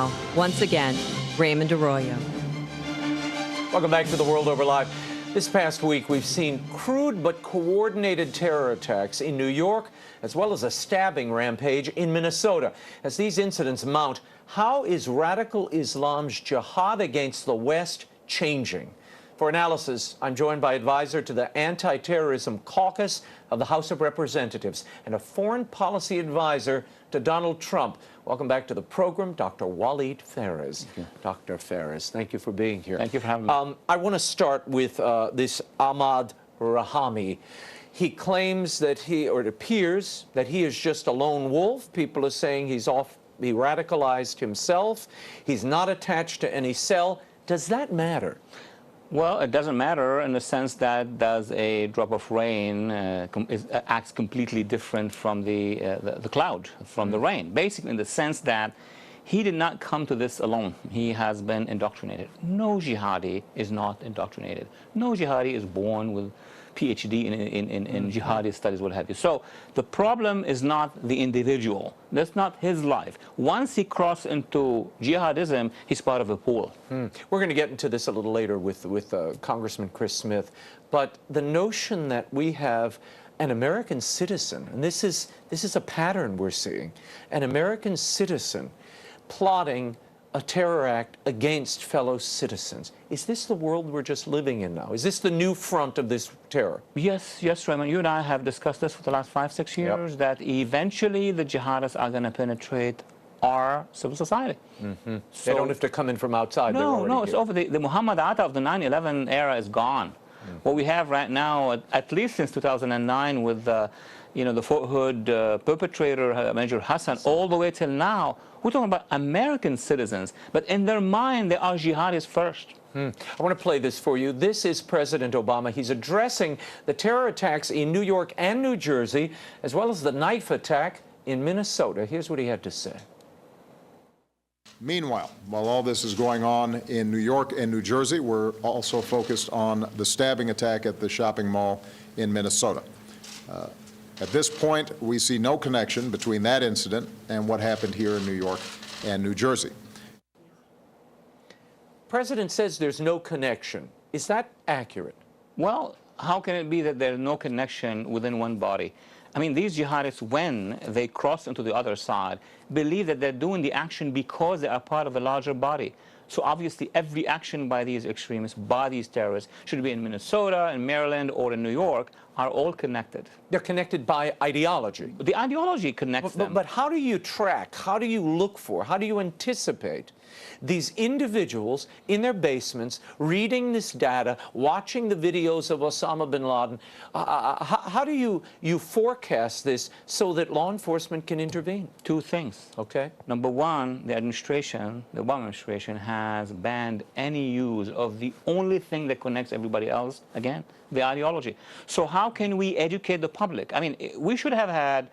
now, once again, Raymond Arroyo. Welcome back to The World Over Live. This past week, we've seen crude but coordinated terror attacks in New York, as well as a stabbing rampage in Minnesota. As these incidents mount, how is radical Islam's jihad against the West changing? For analysis, I'm joined by advisor to the Anti-Terrorism Caucus of the House of Representatives and a foreign policy advisor to Donald Trump. Welcome back to the program, Dr. Walid Phares. Dr. Phares, thank you for being here. Thank you for having me. I want to start with this Ahmad Rahami. He claims that it appears that he is just a lone wolf. People are saying he radicalized himself. He's not attached to any cell. Does that matter? Well, it doesn't matter in the sense that does a drop of rain acts completely different from the cloud, from the rain. Basically, in the sense that he did not come to this alone. He has been indoctrinated. No jihadi is not indoctrinated. No jihadi is born with PhD in jihadi studies, what have you. So the problem is not the individual. That's not his life. Once he crosses into jihadism, he's part of a pool. We're going to get into this a little later with Congressman Chris Smith. But the notion that we have an American citizen, and this is a pattern we're seeing, an American citizen plotting a terror act against fellow citizens. Is this the world we're just living in now? Is this the new front of this terror? Yes, Raymond. You and I have discussed this for the last 5-6 years, that eventually the jihadists are going to penetrate our civil society. So they don't have to come in from outside. No, it's over. The Muhammad Atta of the 9/11 era is gone. What we have right now, at least since 2009, with the Fort Hood perpetrator, Major Hassan, all the way till now, we're talking about American citizens, but in their mind, they are jihadis first. I want to play this for you. This is President Obama. He's addressing the terror attacks in New York and New Jersey, as well as the knife attack in Minnesota. Here's what he had to say. Meanwhile, while all this is going on in New York and New Jersey, we're also focused on the stabbing attack at the shopping mall in Minnesota. At this point, we see no connection between that incident and what happened here in New York and New Jersey. President says there's no connection. Is that accurate? Well, how can it be that there's no connection within one body? I mean, these jihadists, when they cross into the other side, believe that they're doing the action because they are part of a larger body. So obviously, every action by these extremists, by these terrorists, should be in Minnesota, in Maryland, or in New York, are all connected. They're connected by ideology. The ideology connects them. But how do you track, how do you look for, how do you anticipate these individuals in their basements, reading this data, watching the videos of Osama bin Laden? How do you forecast this so that law enforcement can intervene? Two things. Okay. Number one, the Obama administration has banned any use of the only thing that connects everybody else, again, the ideology. So how can we educate the public? I mean, we should have had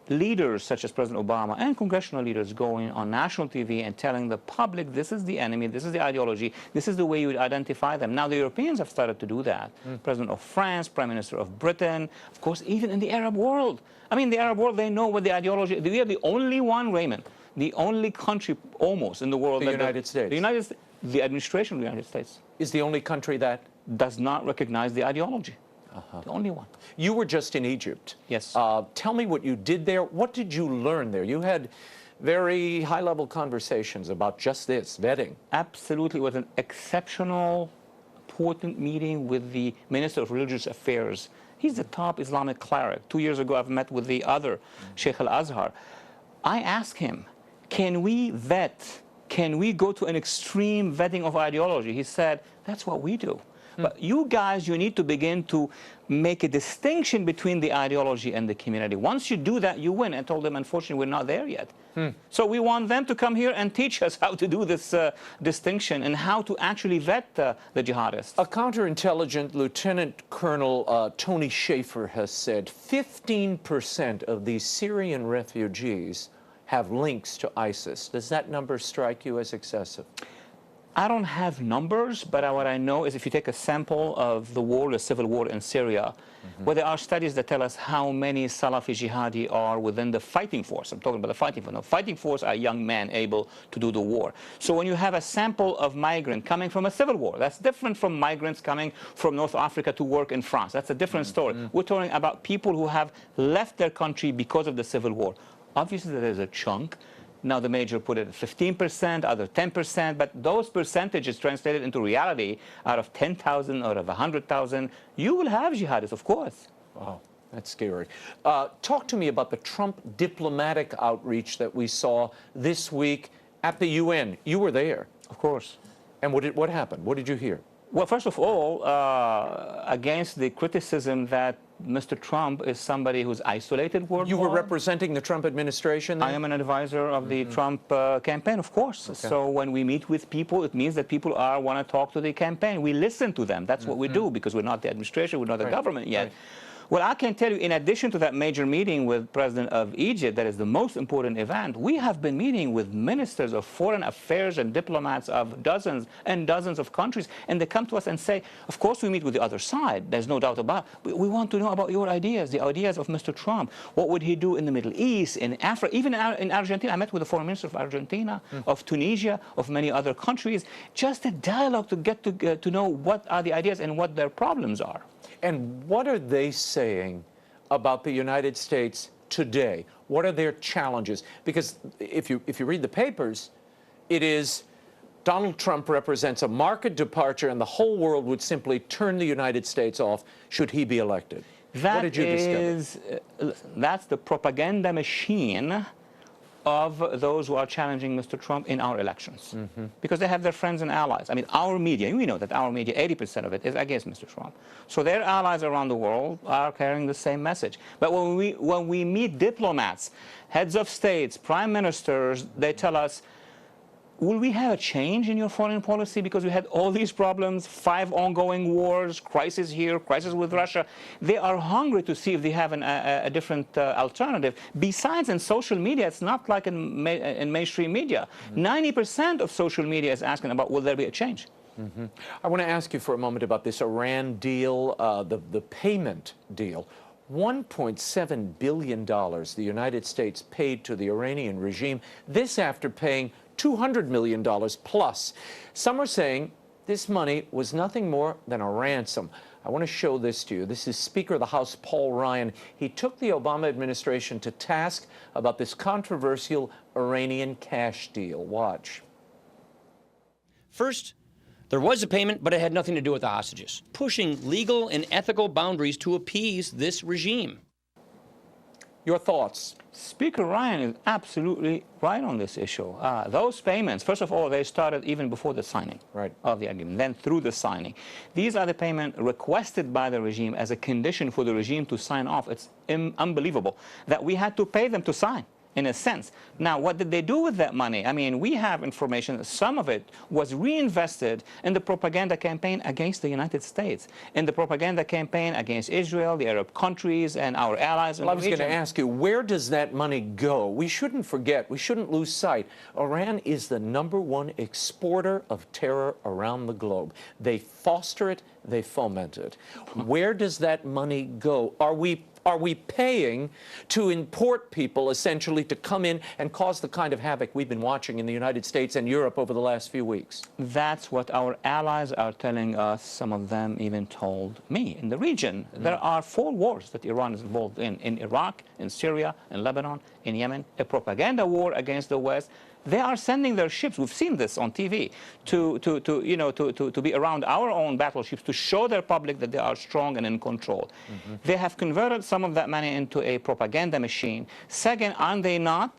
leaders such as President Obama and congressional leaders going on national TV and telling the public, this is the enemy, this is the ideology, this is the way you would identify them. Now, the Europeans have started to do that. President of France, Prime Minister of Britain, of course, even in the Arab world. I mean, the Arab world, they know what the ideology is. We are the only one, Raymond, the only country almost in the world. The United States. The administration of the United States is the only country that does not recognize the ideology. The only one. You were just in Egypt. Yes. Tell me what you did there. What did you learn there? You had very high-level conversations about just this, vetting. Absolutely. It was an exceptional, important meeting with the Minister of Religious Affairs. He's the top Islamic cleric. 2 years ago, I've met with the other, Sheikh al-Azhar. I asked him, can we vet? Can we go to an extreme vetting of ideology? He said, that's what we do. But you guys, you need to begin to make a distinction between the ideology and the community. Once you do that, you win. I told them, unfortunately, we're not there yet. So we want them to come here and teach us how to do this distinction and how to actually vet the jihadists. A counterintelligence Lieutenant Colonel Tony Schaefer has said 15% of these Syrian refugees have links to ISIS. Does that number strike you as excessive? I don't have numbers, but what I know is if you take a sample of the war, the civil war in Syria, where there are studies that tell us how many Salafi jihadi are within the fighting force. I'm talking about the fighting force. Now, fighting force are young men able to do the war. So when you have a sample of migrants coming from a civil war, that's different from migrants coming from North Africa to work in France. That's a different story. We're talking about people who have left their country because of the civil war. Obviously, there is a chunk. Now the major put it at 15%, other 10%, but those percentages translated into reality, out of 10,000, out of 100,000, you will have jihadists, of course. Wow, that's scary. Talk to me about the Trump diplomatic outreach that we saw this week at the UN. You were there. Of course. And what happened? What did you hear? Well, first of all, against the criticism that Mr. Trump is somebody who's isolated worldwide. You were representing the Trump administration then? I am an advisor of the Trump campaign, of course. Okay. So when we meet with people, it means that people want to talk to the campaign. We listen to them. That's what we do, because we're not the administration, we're not the government yet. Right. Well, I can tell you, in addition to that major meeting with President of Egypt, that is the most important event, we have been meeting with ministers of foreign affairs and diplomats of dozens and dozens of countries, and they come to us and say, of course we meet with the other side, there's no doubt about it. We want to know about your ideas, the ideas of Mr. Trump. What would he do in the Middle East, in Africa, even in Argentina? I met with the foreign minister of Argentina, of Tunisia, of many other countries. Just a dialogue to get to know what are the ideas and what their problems are. And what are they saying about the United States today? What are their challenges? Because if you read the papers, it is Donald Trump represents a marked departure, and the whole world would simply turn the United States off should he be elected. What did you discover? That's the propaganda machine of those who are challenging Mr. Trump in our elections. Because they have their friends and allies. I mean, our media, we know that our media, 80% of it is against Mr. Trump. So their allies around the world are carrying the same message. But when we meet diplomats, heads of states, prime ministers, they tell us, will we have a change in your foreign policy because we had all these problems, 5 ongoing wars, crisis here, crisis with Russia? They are hungry to see if they have a different alternative. Besides, in social media, it's not like in mainstream media. 90% of social media is asking about, will there be a change? I want to ask you for a moment about this Iran deal, the payment deal. $1.7 billion the United States paid to the Iranian regime, this after paying $200 million plus. Some are saying this money was nothing more than a ransom. I want to show this to you. This is Speaker of the House Paul Ryan. He took the Obama administration to task about this controversial Iranian cash deal. Watch. First, there was a payment, but it had nothing to do with the hostages, pushing legal and ethical boundaries to appease this regime. Your thoughts? Speaker Ryan is absolutely right on this issue. Those payments, first of all, they started even before the signing of the agreement, then through the signing. These are the payments requested by the regime as a condition for the regime to sign off. It's unbelievable that we had to pay them to sign, in a sense. Now, what did they do with that money? I mean, we have information that some of it was reinvested in the propaganda campaign against the United States, in the propaganda campaign against Israel, the Arab countries, and our allies in the region. I was going to ask you, where does that money go? We shouldn't forget, we shouldn't lose sight. Iran is the #1 exporter of terror around the globe. They foster it, they foment it. Where does that money go? Are we paying to import people, essentially, to come in and cause the kind of havoc we've been watching in the United States and Europe over the last few weeks? That's what our allies are telling us. Some of them even told me. In the region, there are 4 wars that Iran is involved in Iraq, in Syria, in Lebanon, in Yemen, a propaganda war against the West. They are sending their ships, we've seen this on TV, to be around our own battleships, to show their public that they are strong and in control. They have converted some of that money into a propaganda machine. Second, are they not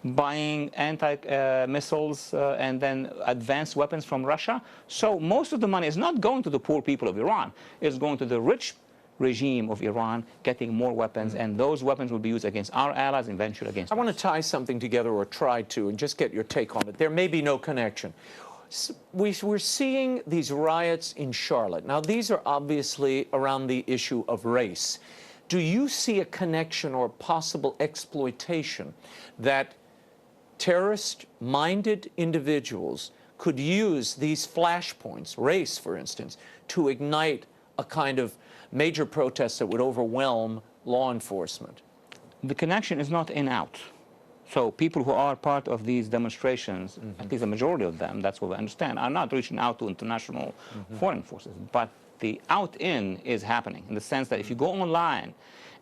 buying anti-missiles and then advanced weapons from Russia? So most of the money is not going to the poor people of Iran. It's going to the rich regime of Iran, getting more weapons, and those weapons will be used against our allies and eventually against us. I want to tie something together, or try to, and just get your take on it. There may be no connection. We're seeing these riots in Charlotte. Now, these are obviously around the issue of race. Do you see a connection or possible exploitation that terrorist-minded individuals could use these flashpoints, race, for instance, to ignite a kind of major protest that would overwhelm law enforcement? The connection is not in-out. So people who are part of these demonstrations, at least a majority of them, that's what we understand, are not reaching out to international foreign forces. But the out-in is happening in the sense that if you go online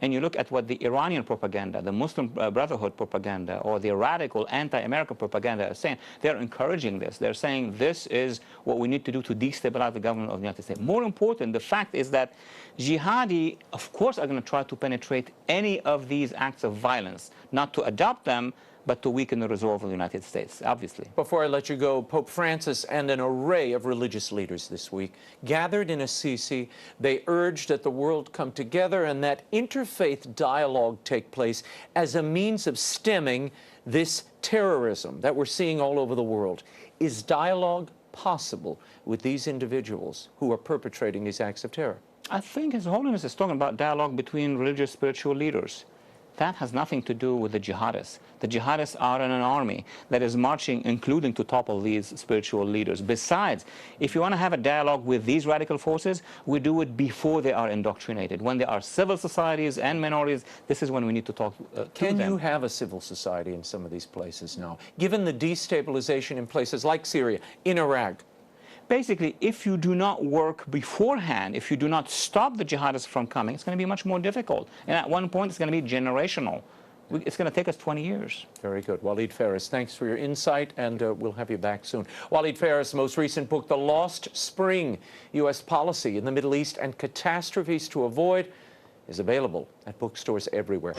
and you look at what the Iranian propaganda, the Muslim Brotherhood propaganda, or the radical anti-American propaganda is saying, they're encouraging this. They're saying this is what we need to do to destabilize the government of the United States. More important, the fact is that jihadi, of course, are going to try to penetrate any of these acts of violence, not to adopt them, but to weaken the resolve of the United States, obviously. Before I let you go, Pope Francis and an array of religious leaders this week gathered in Assisi. They urged that the world come together and that interfaith dialogue take place as a means of stemming this terrorism that we're seeing all over the world. Is dialogue possible with these individuals who are perpetrating these acts of terror? I think His Holiness is talking about dialogue between religious spiritual leaders. That has nothing to do with the jihadists. The jihadists are in an army that is marching, including to topple these spiritual leaders. Besides, if you want to have a dialogue with these radical forces, we do it before they are indoctrinated. When they are civil societies and minorities, this is when we need to talk to them. Can you have a civil society in some of these places now, given the destabilization in places like Syria, in Iraq? Basically, if you do not work beforehand, if you do not stop the jihadists from coming, it's going to be much more difficult. And at one point, it's going to be generational. It's going to take us 20 years. Very good. Walid Phares, thanks for your insight, and we'll have you back soon. Walid Phares' most recent book, The Lost Spring, U.S. Policy in the Middle East and Catastrophes to Avoid, is available at bookstores everywhere.